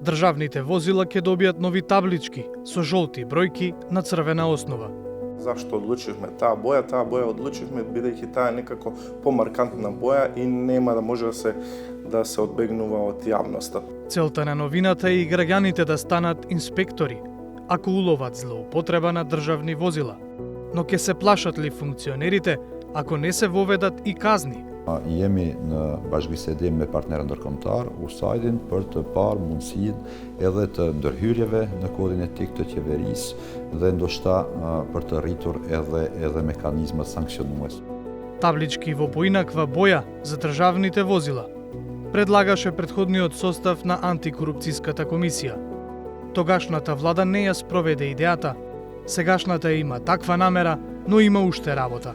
Државните возила ќе добијат нови таблички со жолти бројки на црвена основа. Зашто одлучивме таа боја? Таа боја одлучивме бидејќи таа е некако помаркантна боја и нема да може да се одбегнува од јавноста. Целта на новината е и граѓаните да станат инспектори, ако уловат злоупотреба на државни возила. Но ќе се плашат ли функционерите ако не се воведат и казни? Jemi në bashkëbisedim me partnerë ndërkombëtar, USAID-in për të parë mundësinë edhe të ndërhyrjeve në kodin etik të qeverisë dhe ndoshta për të rritur edhe mekanizma sankcionues. Таблички во поинаква боја за државните возила предлагаше претходниот состав на антикорупцијската комисија. Тогашната влада не ја спроведе идејата. Сегашната има таква намера, но има уште работа.